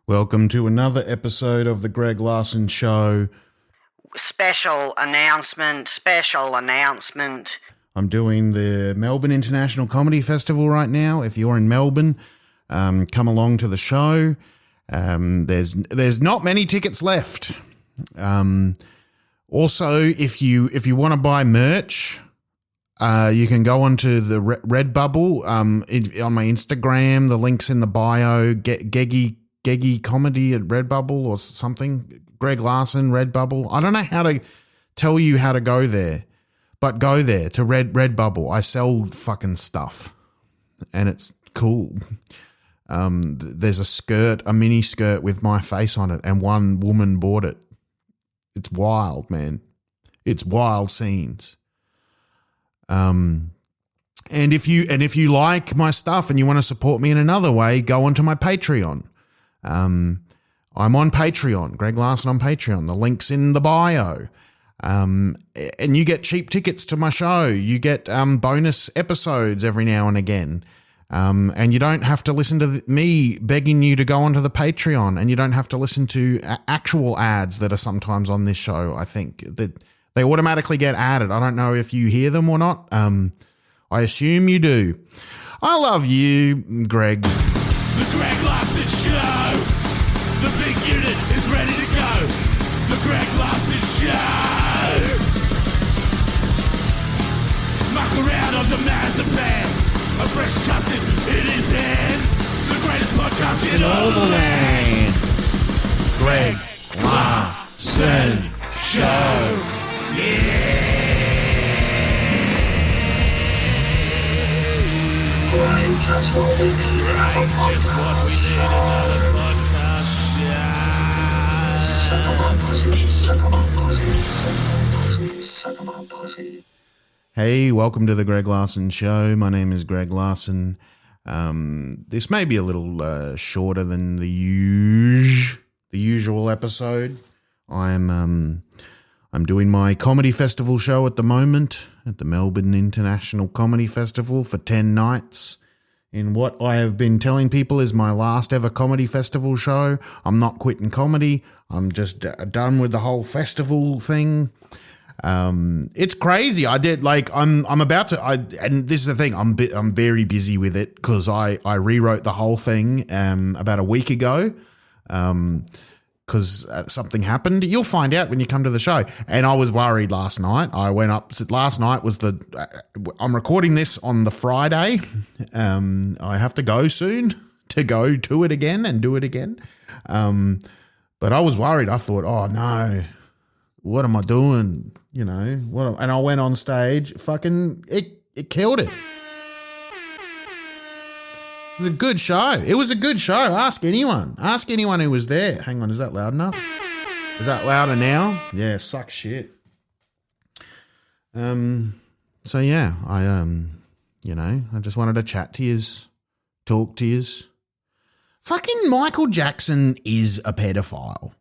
Welcome to another episode of The Greg Larson Show. Special announcement. I'm doing the Melbourne International Comedy Festival right now. If you're in Melbourne, come along to the show. There's not many tickets left. Also, if you want to buy merch, you can go onto the Redbubble on my Instagram. The link's in the bio. Geggy Comedy at Redbubble or something. Greg Larson, Redbubble. I don't know how to tell you how to go there, but go there to Redbubble. I sell fucking stuff and it's cool. There's a mini skirt with my face on it, and one woman bought it. It's wild, man. It's wild scenes. And if you like my stuff and you want to support me in another way, go onto my Patreon. I'm on Patreon, Greg Larson on Patreon. The link's in the bio. And you get cheap tickets to my show. You get bonus episodes every now and again. And you don't have to listen to me begging you to go onto the Patreon, and you don't have to listen to actual ads that are sometimes on this show. I think that they automatically get added. I don't know if you hear them or not. I assume you do. I love you, Greg. The Greg Larson Show. The big unit is ready to go. The Greg Larson Show. Muck around on the Mazapan. A fresh custard in his hand. The greatest podcast in all the land. Greg Larson Show. Yeah. Just what we need. Just what we need. Another podcast show. Hey, welcome to the Greg Larson Show. My name is Greg Larson. This may be a little shorter than the usual episode. I'm doing my comedy festival show at the moment at the Melbourne International Comedy Festival for 10 nights. In what I have been telling people is my last ever comedy festival show. I'm not quitting comedy. I'm just done with the whole festival thing. It's crazy. I'm about to, and this is the thing, I'm very busy with it because I rewrote the whole thing, about a week ago, because something happened. You'll find out when you come to the show. And I was worried last night. Last night was I'm recording this on the Friday. I have to go soon to go to it again and do it again. But I was worried. I thought, oh no, what am I doing? You know, and I went on stage, it killed it. It was a good show. It was a good show. Ask anyone who was there. Hang on, is that loud enough? Is that louder now? Yeah, suck shit. So yeah, I just wanted to chat to yous, talk to yous. Fucking Michael Jackson is a pedophile.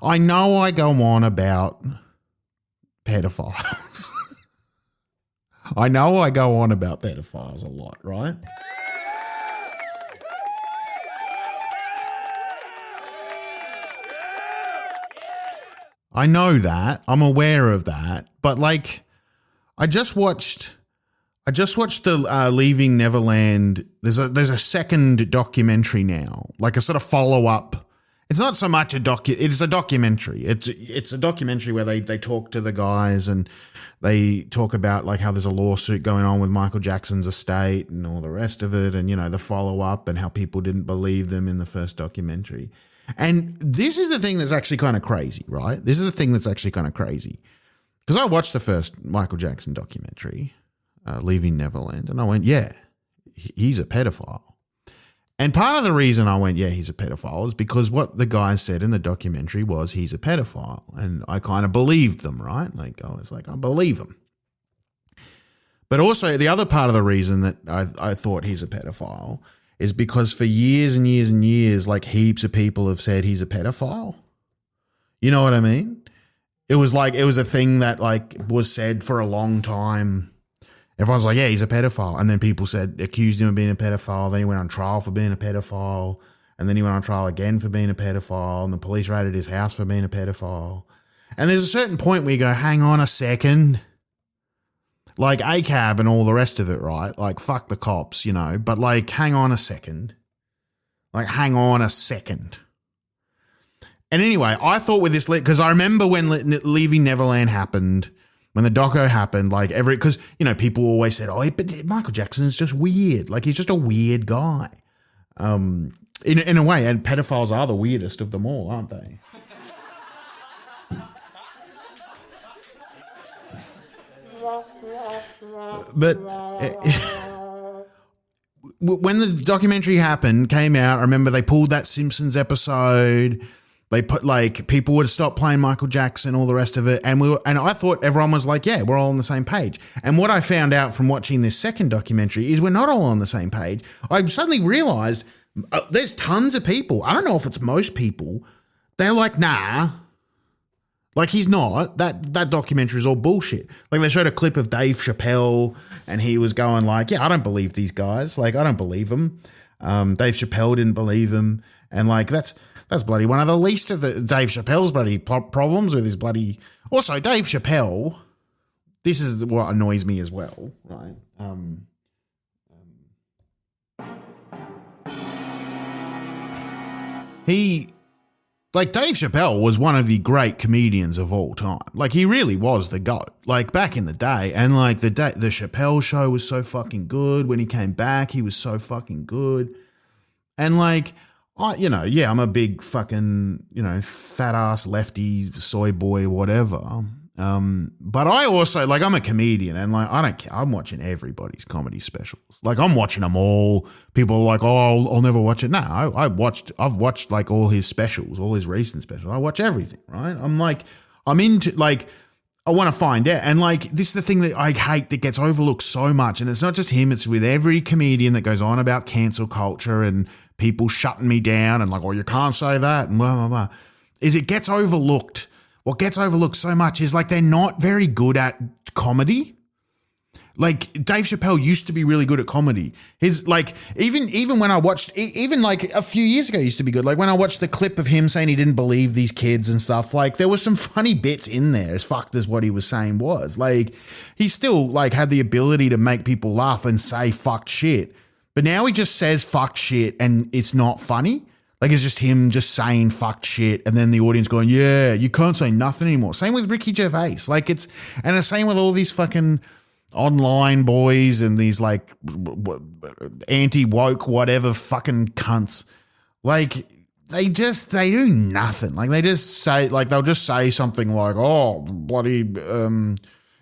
I know I go on about pedophiles. I know I go on about pedophiles a lot, right? I know that. I'm aware of that. But like, I just watched the Leaving Neverland. There's a second documentary now, like a sort of follow-up. It's not so much it's a documentary. It's a documentary where they talk to the guys and they talk about like how there's a lawsuit going on with Michael Jackson's estate and all the rest of it, and the follow-up and how people didn't believe them in the first documentary. And this is the thing that's actually kind of crazy, right? This is the thing that's actually kind of crazy. Because I watched the first Michael Jackson documentary, Leaving Neverland, and I went, yeah, he's a pedophile. And part of the reason I went, yeah, he's a pedophile is because what the guy said in the documentary was he's a pedophile. And I kind of believed them, right? Like, I was like, I believe him. But also the other part of the reason that I thought he's a pedophile is because for years and years and years, like heaps of people have said he's a pedophile. You know what I mean? It was a thing that like was said for a long time. Everyone's like, yeah, he's a pedophile. And then people accused him of being a pedophile. Then he went on trial for being a pedophile. And then he went on trial again for being a pedophile, and the police raided his house for being a pedophile. And there's a certain point where you go, hang on a second. Like ACAB and all the rest of it, right? Like, fuck the cops, you know, but like, hang on a second. Like, hang on a second. And anyway, I thought with this, because I remember when Leaving Neverland happened, when the doco happened, like because, you know, people always said, oh, but Michael Jackson's just weird. Like, he's just a weird guy. In a way, and pedophiles are the weirdest of them all, aren't they? But when the documentary came out, I remember they pulled that Simpsons episode. They put like people would stop playing Michael Jackson, all the rest of it, and I thought everyone was like, yeah, we're all on the same page. And what I found out from watching this second documentary is we're not all on the same page. I suddenly realized there's tons of people. I don't know if it's most people. They're like, nah. Like, he's not. That documentary is all bullshit. Like, they showed a clip of Dave Chappelle, and he was going like, yeah, I don't believe these guys. Like, I don't believe them. Dave Chappelle didn't believe him. And, like, that's bloody one of the least of the Dave Chappelle's bloody problems with his bloody... Also, Dave Chappelle, this is what annoys me as well, right? Like, Dave Chappelle was one of the great comedians of all time. Like, he really was the GOAT. Like, back in the day. And, like, the Chappelle show was so fucking good. When he came back, he was so fucking good. And, like, I'm a big fucking, fat-ass lefty, soy boy, whatever. But I also, like, I'm a comedian, and, like, I don't care. I'm watching everybody's comedy specials. Like, I'm watching them all. People are like, oh, I'll never watch it. No, I've watched, like, all his specials, all his recent specials. I watch everything, right? I'm into, like, I want to find out. And, like, this is the thing that I hate that gets overlooked so much. And it's not just him. It's with every comedian that goes on about cancel culture and people shutting me down and, like, oh, you can't say that and blah, blah, blah. Is it gets overlooked. What gets overlooked so much is, like, they're not very good at comedy. Like, Dave Chappelle used to be really good at comedy. His, like, even when I watched, even like a few years ago used to be good. Like, when I watched the clip of him saying he didn't believe these kids and stuff, like, there was some funny bits in there, as fucked as what he was saying was. Like, he still, like, had the ability to make people laugh and say fucked shit. But now he just says fucked shit and it's not funny. Like, it's just him just saying fucked shit and then the audience going, yeah, you can't say nothing anymore. Same with Ricky Gervais. Like, and the same with all these fucking online boys and these, like, anti-woke whatever fucking cunts. Like, they do nothing. Like, they just say, like, they'll just say something like, oh, bloody,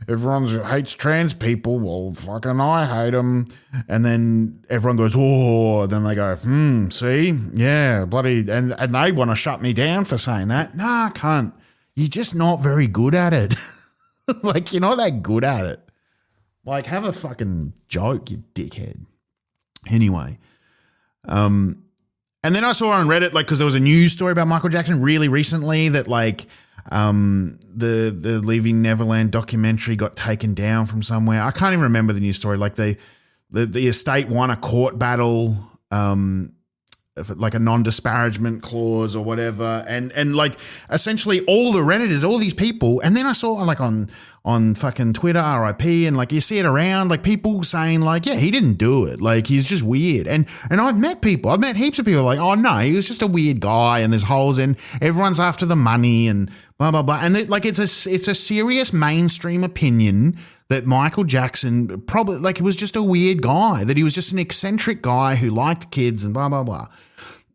everyone hates trans people. Well, fucking I hate them. And then everyone goes, oh, then they go, see? Yeah, bloody, and they want to shut me down for saying that. Nah, cunt. You're just not very good at it. Like, you're not that good at it. Like, have a fucking joke, you dickhead. Anyway. And then I saw on Reddit, like, because there was a news story about Michael Jackson really recently that, like, the Leaving Neverland documentary got taken down from somewhere. I can't even remember the news story. Like, the estate won a court battle, like a non-disparagement clause or whatever. And like, essentially all the Redditors, all these people, and then I saw, like, on fucking Twitter, RIP, and, like, you see it around, like, people saying, like, yeah, he didn't do it. Like, he's just weird. And I've met heaps of people like, oh, no, he was just a weird guy and there's holes in, everyone's after the money and blah, blah, blah. And like, it's a serious mainstream opinion that Michael Jackson probably, like, he was just a weird guy, that he was just an eccentric guy who liked kids and blah, blah, blah.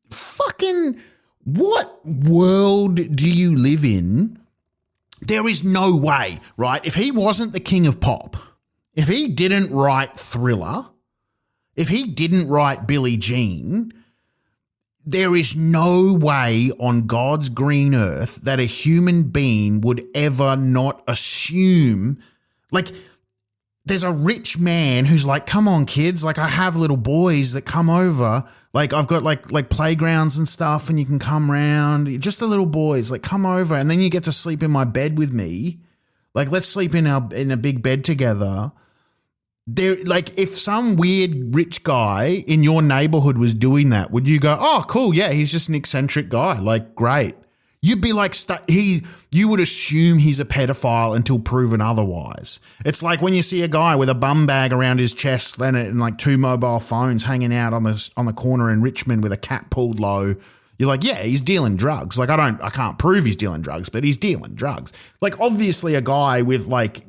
Fucking, what world do you live in? There is no way, right? If he wasn't the king of pop, if he didn't write Thriller, if he didn't write Billie Jean, there is no way on God's green earth that a human being would ever not assume, like, there's a rich man who's like, come on, kids, like, I have little boys that come over. Like, I've got like playgrounds and stuff and you can come round. Just the little boys, like, come over and then you get to sleep in my bed with me. Like, let's sleep in a big bed together. like if some weird rich guy in your neighborhood was doing that, would you go, oh, cool, yeah, he's just an eccentric guy, like great? You'd be like, you would assume he's a pedophile until proven otherwise. It's like when you see a guy with a bum bag around his chest and like 2 mobile phones hanging out on the corner in Richmond with a cat pulled low. You're like, yeah, he's dealing drugs. Like I can't prove he's dealing drugs, but he's dealing drugs. Like obviously a guy with like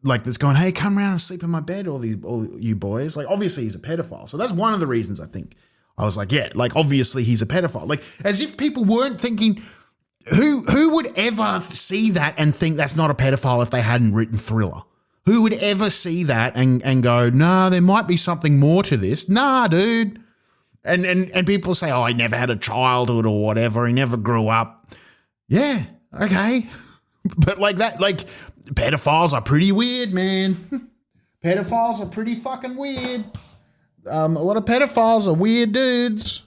that's going, hey, come around and sleep in my bed, all you boys. Like obviously he's a pedophile. So that's one of the reasons I think I was like, yeah, like obviously he's a pedophile. Like as if people weren't thinking. Who would ever see that and think that's not a pedophile if they hadn't written Thriller? Who would ever see that and go, nah, there might be something more to this? Nah, dude. And people say, oh, he never had a childhood or whatever. He never grew up. Yeah, okay. But like that, like pedophiles are pretty weird, man. Pedophiles are pretty fucking weird. A lot of pedophiles are weird dudes.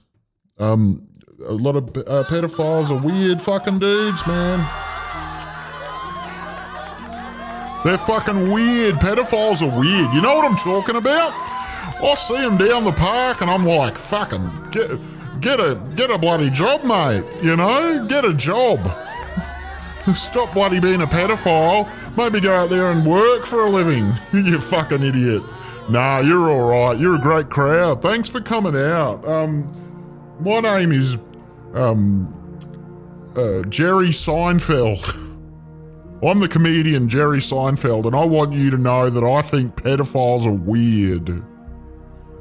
A lot of pedophiles are weird fucking dudes, man. They're fucking weird. Pedophiles are weird. You know what I'm talking about? I see them down the park and I'm like, fucking get a bloody job, mate. You know, get a job. Stop bloody being a pedophile. Maybe go out there and work for a living. You fucking idiot. Nah, you're all right. You're a great crowd. Thanks for coming out. My name is Jerry Seinfeld. I'm the comedian Jerry Seinfeld, and I want you to know that I think pedophiles are weird.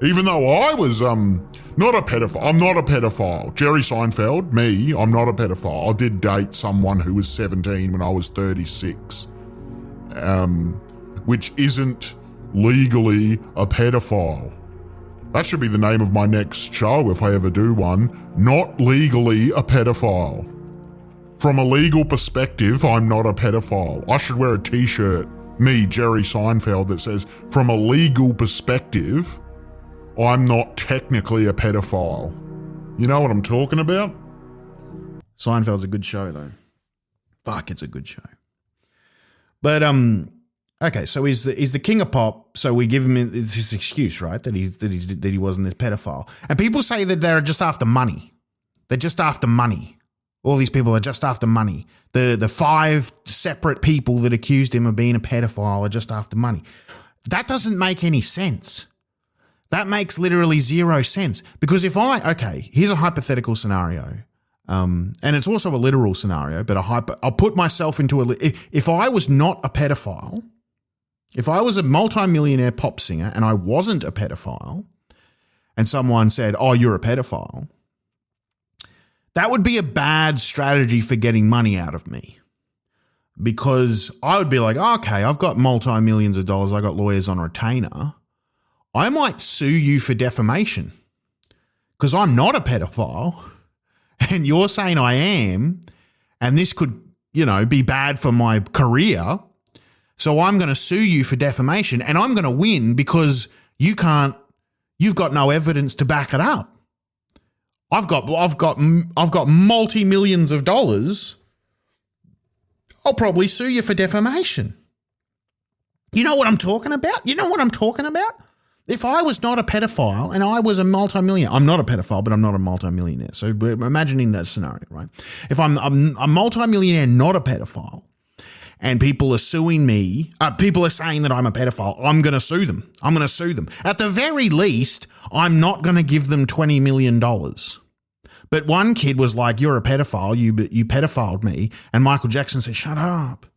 Even though I was not a pedophile. I'm not a pedophile. Jerry Seinfeld, me, I'm not a pedophile. I did date someone who was 17 when I was 36, which isn't legally a pedophile. That should be the name of my next show if I ever do one. Not legally a pedophile. From a legal perspective, I'm not a pedophile. I should wear a t-shirt, me, Jerry Seinfeld, that says, from a legal perspective, I'm not technically a pedophile. You know what I'm talking about? Seinfeld's a good show, though. Fuck, it's a good show. But, okay, so he's the king of pop, so we give him this excuse, right, that he wasn't this pedophile. And people say that they're just after money. They're just after money. All these people are just after money. The 5 separate people that accused him of being a pedophile are just after money. That doesn't make any sense. That makes literally 0 sense. Because here's a hypothetical scenario. And it's also a literal scenario, but I'll put myself into if I was not a pedophile, if I was a multimillionaire pop singer and I wasn't a pedophile, and someone said, oh, you're a pedophile, that would be a bad strategy for getting money out of me. Because I would be like, okay, I've got multi-millions of dollars, I got lawyers on retainer. I might sue you for defamation because I'm not a pedophile and you're saying I am, and this could, be bad for my career. So I'm going to sue you for defamation and I'm going to win because you've got no evidence to back it up. I've got multi-millions of dollars. I'll probably sue you for defamation. You know what I'm talking about? If I was not a pedophile and I was a multimillionaire, I'm not a pedophile, but I'm not a multimillionaire. So we're imagining that scenario, right? If I'm a multimillionaire, not a pedophile, and people are suing me, people are saying that I'm a pedophile, I'm going to sue them. At the very least, I'm not going to give them $20 million. But one kid was like, you're a pedophile, you pedophiled me. And Michael Jackson said, shut up.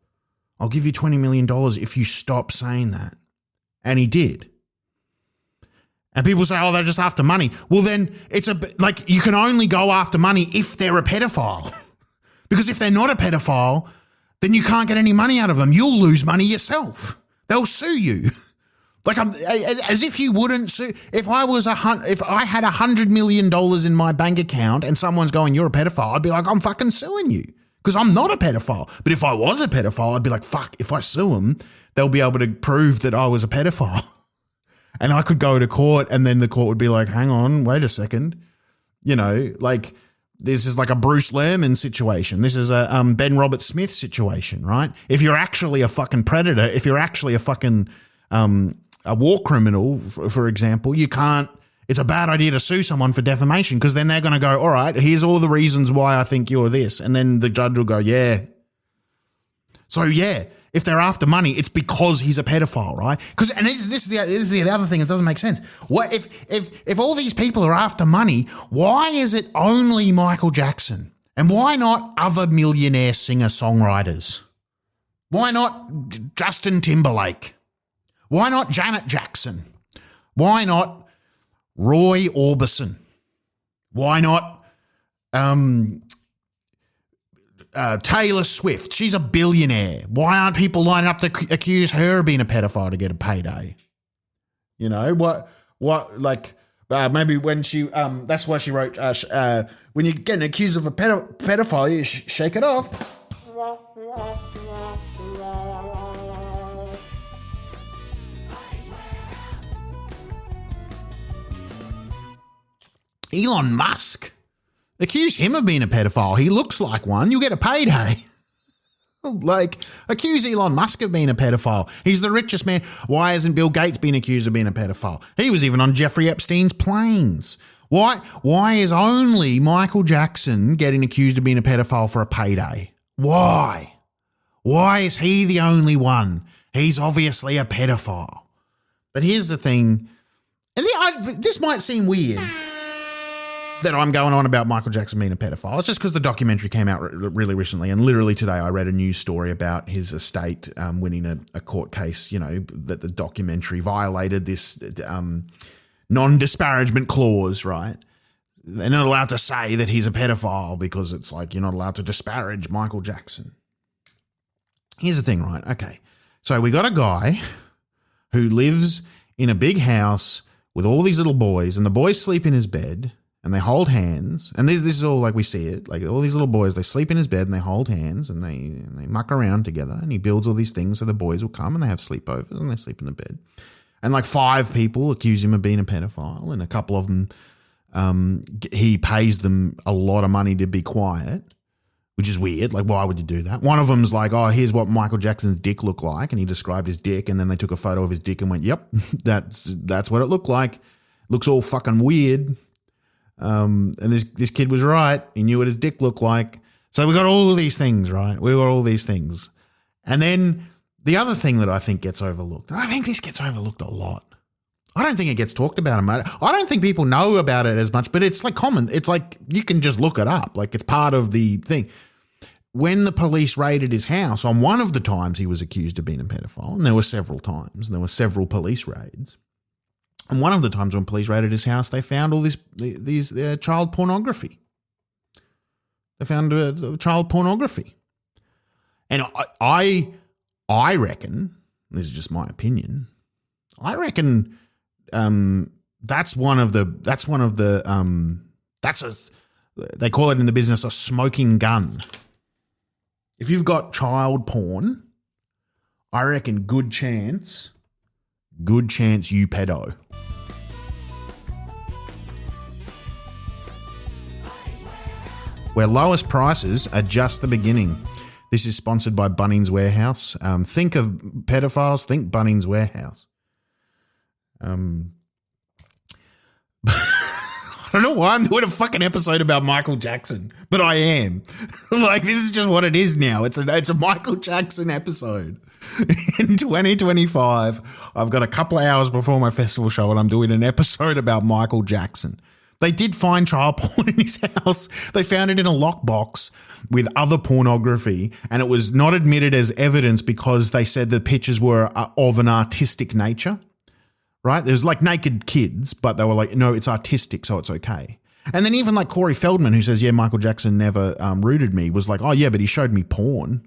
I'll give you $20 million if you stop saying that. And he did. And people say, oh, they're just after money. Well, then it's you can only go after money if they're a pedophile. Because if they're not a pedophile, then you can't get any money out of them. You'll lose money yourself. They'll sue you. As if you wouldn't sue. If I had $100 million in my bank account and someone's going, you're a pedophile, I'd be like, I'm fucking suing you because I'm not a pedophile. But if I was a pedophile, I'd be like, fuck, if I sue them, they'll be able to prove that I was a pedophile. And I could go to court and then the court would be like, hang on, wait a second. This is like a Bruce Lerman situation. This is a Ben Robert Smith situation, right? If you're actually a fucking predator, if you're actually a fucking a war criminal, for example, you can't. It's a bad idea to sue someone for defamation because then they're going to go, all right, here's all the reasons why I think you're this. And then the judge will go, yeah. So, yeah, if they're after money, it's because he's a pedophile, right? And this is the other thing that doesn't make sense. What if all these people are after money, why is it only Michael Jackson? And why not other millionaire singer-songwriters? Why not Justin Timberlake? Why not Janet Jackson? Why not Roy Orbison? Why not Taylor Swift? She's a billionaire. Why aren't people lining up to accuse her of being a pedophile to get a payday? You know, maybe when she, that's why she wrote, when you're getting accused of a pedophile, you shake it off. Elon Musk. Accuse him of being a pedophile. He looks like one. You'll get a payday. Accuse Elon Musk of being a pedophile. He's the richest man. Why hasn't Bill Gates been accused of being a pedophile? He was even on Jeffrey Epstein's planes. Why is only Michael Jackson getting accused of being a pedophile for a payday? Why? Why is he the only one? He's obviously a pedophile. But here's the thing. And this might seem weird that I'm going on about Michael Jackson being a pedophile. It's just because the documentary came out really recently, and literally today I read a news story about his estate winning a court case, you know, that the documentary violated this non-disparagement clause, right? They're not allowed to say that he's a pedophile because it's like you're not allowed to disparage Michael Jackson. Here's the thing, right? Okay, so we got a guy who lives in a big house with all these little boys, and the boys sleep in his bed, and they hold hands, and this is all like we see it, like all these little boys, they sleep in his bed and they hold hands and they muck around together, and he builds all these things so the boys will come and they have sleepovers and they sleep in the bed. And like 5 people accuse him of being a pedophile, and a couple of them, he pays them a lot of money to be quiet, which is weird. Like, why would you do that? One of them's like, oh, here's what Michael Jackson's dick looked like, and he described his dick, and then they took a photo of his dick and went, yep, that's what it looked like. Looks all fucking weird. And this kid was right. He knew what his dick looked like. So we got all these things, right? We got all these things. And then the other thing that I think gets overlooked, and I think this gets overlooked a lot. I don't think it gets talked about much. I don't think people know about it as much, but it's like common. It's like you can just look it up. Like it's part of the thing. When the police raided his house, on one of the times he was accused of being a pedophile, and there were several times, and there were several police raids. And one of the times when police raided his house, they found all these child pornography. They found child pornography. And I reckon, this is just my opinion, I reckon they call it in the business a smoking gun. If you've got child porn, I reckon good chance you pedo. Where lowest prices are just the beginning. This is sponsored by Bunnings Warehouse. Think of pedophiles, think Bunnings Warehouse. I don't know why I'm doing a fucking episode about Michael Jackson, but I am. Like, this is just what it is now. It's a Michael Jackson episode. In 2025, I've got a couple of hours before my festival show and I'm doing an episode about Michael Jackson. They did find child porn in his house. They found it in a lockbox with other pornography, and it was not admitted as evidence because they said the pictures were of an artistic nature, right? There's like naked kids, but they were like, no, it's artistic, so it's okay. And then even like Corey Feldman, who says, yeah, Michael Jackson never rooted me, was like, oh yeah, but he showed me porn.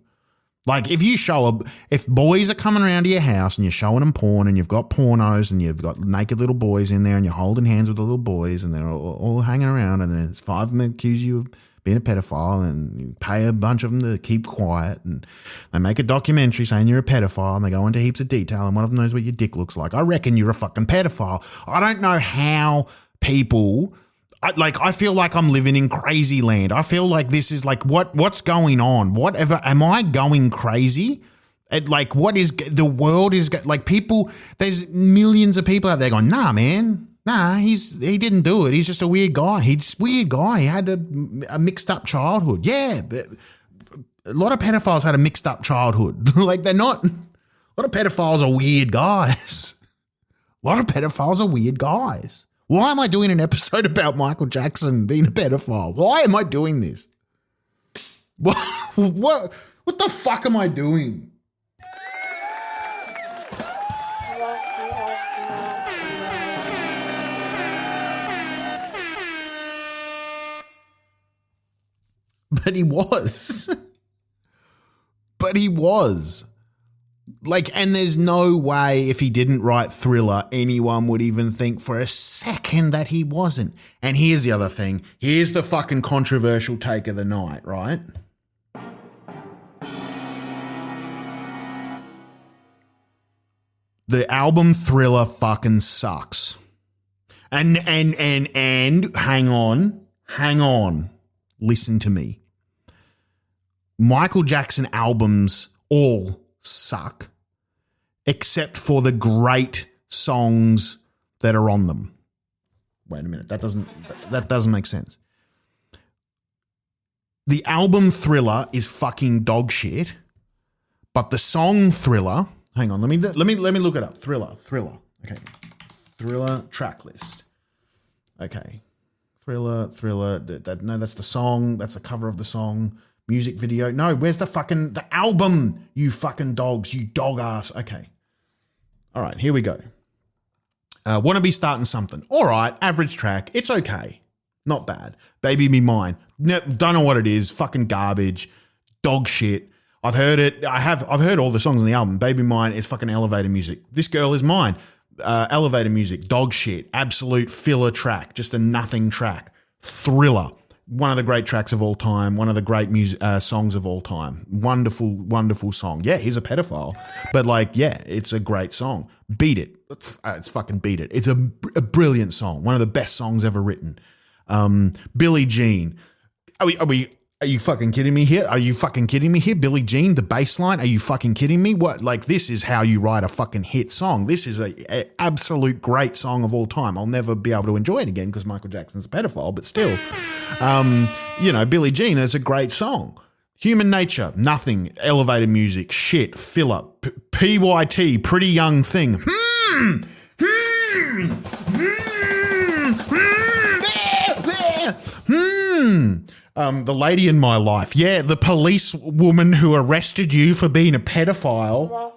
Like if boys are coming around to your house and you're showing them porn and you've got pornos and you've got naked little boys in there and you're holding hands with the little boys and they're all hanging around and there's 5 of them accuse you of being a pedophile and you pay a bunch of them to keep quiet and they make a documentary saying you're a pedophile and they go into heaps of detail and one of them knows what your dick looks like. I reckon you're a fucking pedophile. I don't know how people... I feel like I'm living in crazy land. I feel like this is like, what's going on? Whatever. Am I going crazy? Like, what is the world is like? People, there's millions of people out there going, nah, man, nah, he didn't do it. He's just a weird guy. He's a weird guy. He had a mixed up childhood. Yeah, but a lot of pedophiles had a mixed up childhood. Like, they're not. A lot of pedophiles are weird guys. A lot of pedophiles are weird guys. Why am I doing an episode about Michael Jackson being a pedophile? Why am I doing this? What the fuck am I doing? But he was. But he was. Like, and there's no way if he didn't write Thriller, anyone would even think for a second that he wasn't. And here's the other thing. Here's the fucking controversial take of the night, right? The album Thriller fucking sucks. And hang on. Listen to me. Michael Jackson albums all suck, except for the great songs that are on them. Wait a minute, that doesn't make sense. The album Thriller is fucking dog shit, but the song Thriller, hang on, let me look it up. Thriller. Okay. Thriller track list. Okay. Thriller, no, that's the song, that's the cover of the song. Music video. No, where's the album, you fucking dogs, you dog ass. Okay. All right, here we go. Wanna Be Starting Something. All right, average track. It's okay. Not bad. Baby Be Mine. No, don't know what it is. Fucking garbage. Dog shit. I've heard it. I've heard all the songs on the album. Baby Mine is fucking elevator music. This Girl Is Mine. Elevator music. Dog shit. Absolute filler track. Just a nothing track. Thriller. One of the great tracks of all time, one of the great songs of all time. Wonderful, wonderful song. Yeah, he's a pedophile, but like, yeah, it's a great song. Beat It. It's fucking Beat It. It's a brilliant song. One of the best songs ever written. Billie Jean. Are you fucking kidding me here? Are you fucking kidding me here? Billie Jean, the bass line. Are you fucking kidding me? What? Like, this is how you write a fucking hit song. This is a absolute great song of all time. I'll never be able to enjoy it again because Michael Jackson's a pedophile, but still, Billie Jean is a great song. Human Nature, nothing. Elevator music, shit, filler. PYT, Pretty Young Thing. The Lady in My Life. Yeah, the police woman who arrested you for being a pedophile.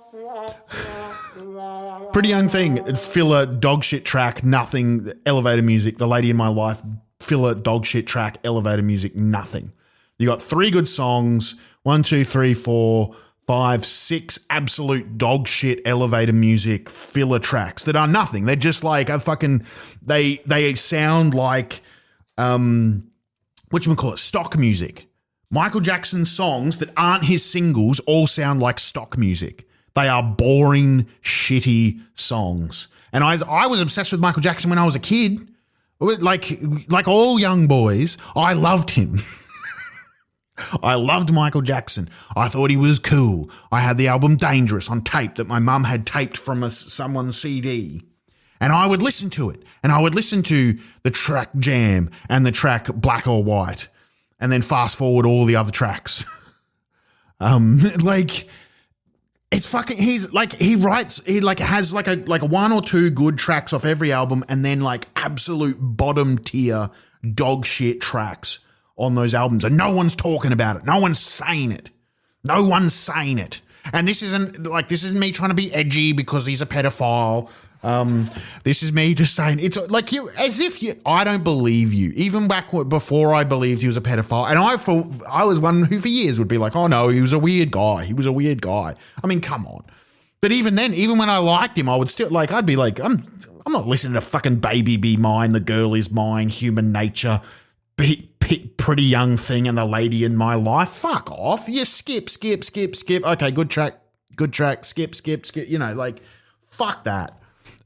Pretty Young Thing, filler, dog shit track, nothing. Elevator music. The Lady in My Life, filler, dog shit track, elevator music, nothing. You got 3 good songs. 1, 2, 3, 4, 5, 6 absolute dog shit elevator music filler tracks that are nothing. They're just like a fucking. They sound like whatchamacallit, stock music. Michael Jackson's songs that aren't his singles all sound like stock music. They are boring, shitty songs. And I was obsessed with Michael Jackson when I was a kid. Like all young boys, I loved him. I loved Michael Jackson. I thought he was cool. I had the album Dangerous on tape that my mum had taped from someone's CD. And I would listen to it. And I would listen to the track Jam and the track Black or White. And then fast forward all the other tracks. It's fucking, he has a 1 or 2 good tracks off every album and then like absolute bottom tier dog shit tracks on those albums. And no one's talking about it. No one's saying it. And this isn't me trying to be edgy because he's a pedophile. This is me just saying it's like I don't believe you. Even back before I believed he was a pedophile, and I was one who for years would be like, oh no, he was a weird guy. I mean, come on. But even then, even when I liked him, I would still I'd be like, I'm not listening to fucking Baby Be Mine, The Girl Is Mine, Human Nature, Pretty Young Thing, and The Lady in My Life. Fuck off. You skip. Okay, good track. Skip. Fuck that.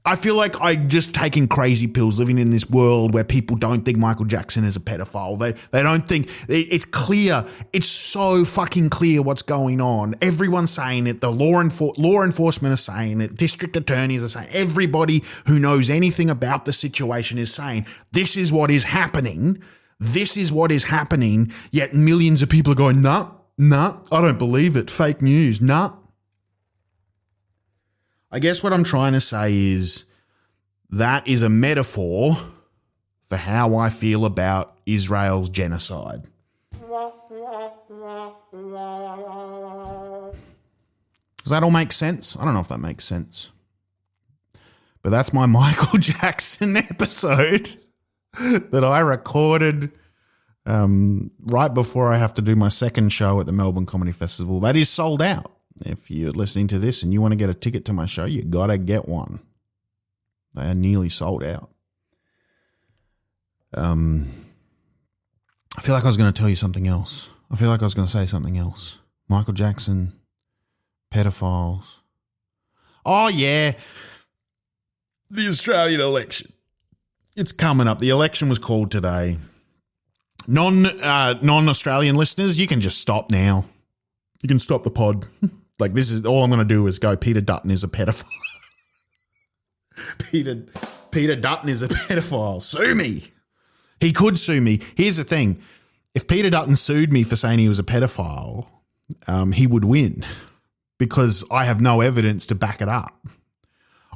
I feel like I'm just taking crazy pills, living in this world where people don't think Michael Jackson is a pedophile. They don't think it's clear. It's so fucking clear what's going on. Everyone's saying it. The law enforcement are saying it. District attorneys are saying. Everybody who knows anything about the situation is saying this is what is happening. This is what is happening. Yet millions of people are going, nah, I don't believe it. Fake news, nah. I guess what I'm trying to say is that is a metaphor for how I feel about Israel's genocide. Does that all make sense? I don't know if that makes sense. But that's my Michael Jackson episode that I recorded right before I have to do my second show at the Melbourne Comedy Festival. That is sold out. If you're listening to this and you want to get a ticket to my show, you got to get one. They are nearly sold out. I feel like I was going to tell you something else. I feel like I was going to say something else. Michael Jackson, pedophiles. Oh, yeah. The Australian election. It's coming up. The election was called today. Non-Australian listeners, you can just stop now. You can stop the pod. Like, this is all I'm going to do is go, Peter Dutton is a pedophile. Peter Dutton is a pedophile. Sue me. He could sue me. Here's the thing. If Peter Dutton sued me for saying he was a pedophile, he would win because I have no evidence to back it up.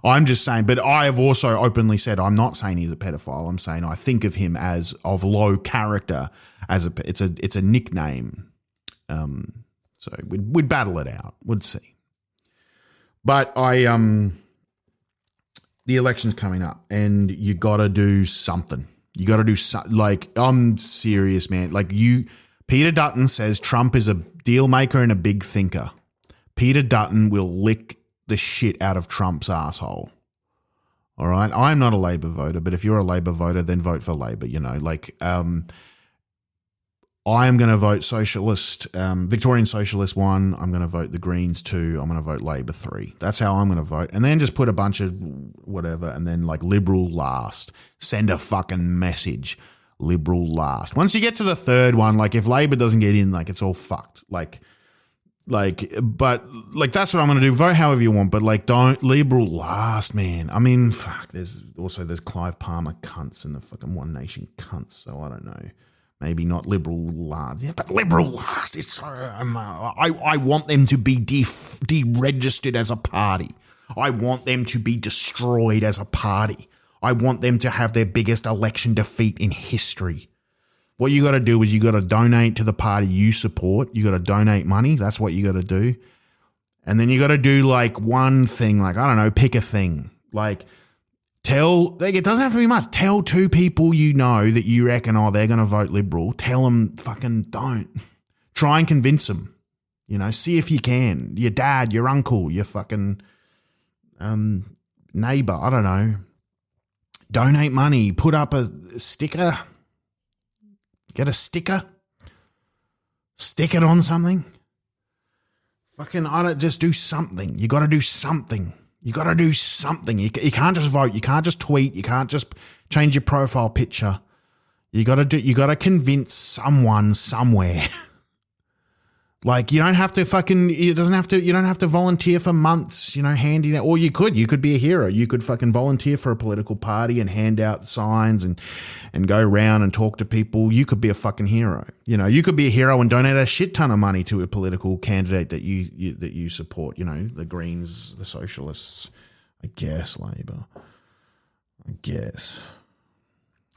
I'm just saying, but I have also openly said I'm not saying he's a pedophile. I'm saying I think of him as of low character. It's a nickname. So we'd battle it out. We'd see. But the election's coming up and you got to do something. You got to do like, I'm serious, man. Like Peter Dutton says Trump is a deal maker and a big thinker. Peter Dutton will lick the shit out of Trump's asshole. All right. I'm not a Labor voter, but if you're a Labor voter, then vote for Labor, I am going to vote Socialist, Victorian Socialist 1. I'm going to vote the Greens 2. I'm going to vote Labor 3. That's how I'm going to vote. And then just put a bunch of whatever and then like Liberal last. Send a fucking message. Liberal last. Once you get to the third one, like if Labor doesn't get in, like it's all fucked. But that's what I'm going to do. Vote however you want, but like don't Liberal last, man. I mean, fuck, there's Clive Palmer cunts and the fucking One Nation cunts. So I don't know. Maybe not Liberal last, yeah, but Liberal last. It's so I want them to be deregistered as a party. I want them to be destroyed as a party. I want them to have their biggest election defeat in history. What you got to do is you got to donate to the party you support. You got to donate money. That's what you got to do. And then you got to do like one thing, like, I don't know, pick a thing. Like it doesn't have to be much. Tell 2 people you know that you reckon, they're going to vote Liberal. Tell them fucking don't. Try and convince them. See if you can. Your dad, your uncle, your fucking neighbor, I don't know. Donate money. Put up a sticker. Get a sticker. Stick it on something. Just do something. You got to do something. You got to do something. You can't just vote. You can't just tweet. You can't just change your profile picture. You got to convince someone somewhere. Like you don't have to you don't have to volunteer for months, handing out, or you could be a hero. You could fucking volunteer for a political party and hand out signs and go around and talk to people. You could be a fucking hero. You could be a hero and donate a shit ton of money to a political candidate that you support, the Greens, the Socialists, I guess, Labor, I guess.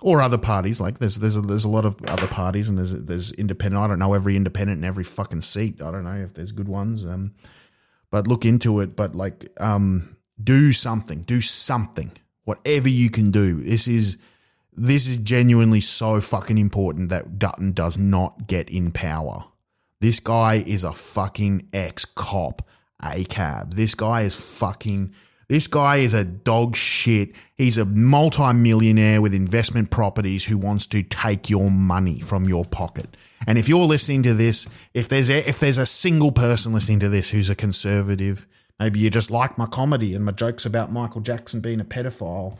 Or other parties, like there's a lot of other parties, and there's independent. I don't know every independent in every fucking seat. I don't know if there's good ones, but look into it. But do something, whatever you can do. This is genuinely so fucking important that Dutton does not get in power. This guy is a fucking ex-cop, ACAB. This guy is a dog shit. He's a multi-millionaire with investment properties who wants to take your money from your pocket. And if you're listening to this, if there's a single person listening to this who's a conservative, Maybe you just like my comedy and my jokes about Michael Jackson being a pedophile.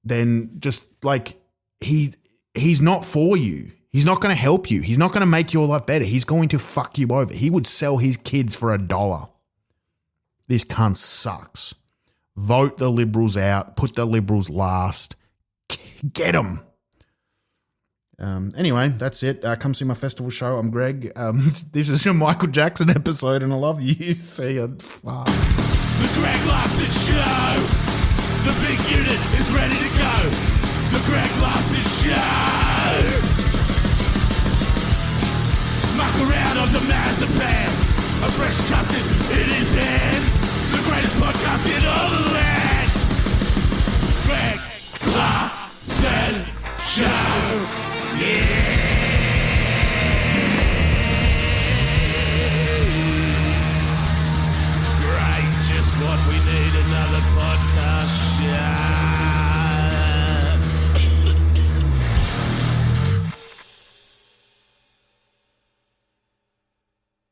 Then just like he's not for you. He's not going to help you. He's not going to make your life better. He's going to fuck you over. He would sell his kids for $1. This cunt sucks. Vote the Liberals out. Put the Liberals last. Get them. Anyway, that's it. Come see my festival show. I'm Greg. This is a Michael Jackson episode, and I love you. See ya. Bye. The Greg Larson Show. The big unit is ready to go. The Greg Larson Show. Muck around on the Mazapan. A fresh custard in his hand. The greatest podcast in all the land. Greg Larson Show. Yeah. Great, just what we need, another podcast show.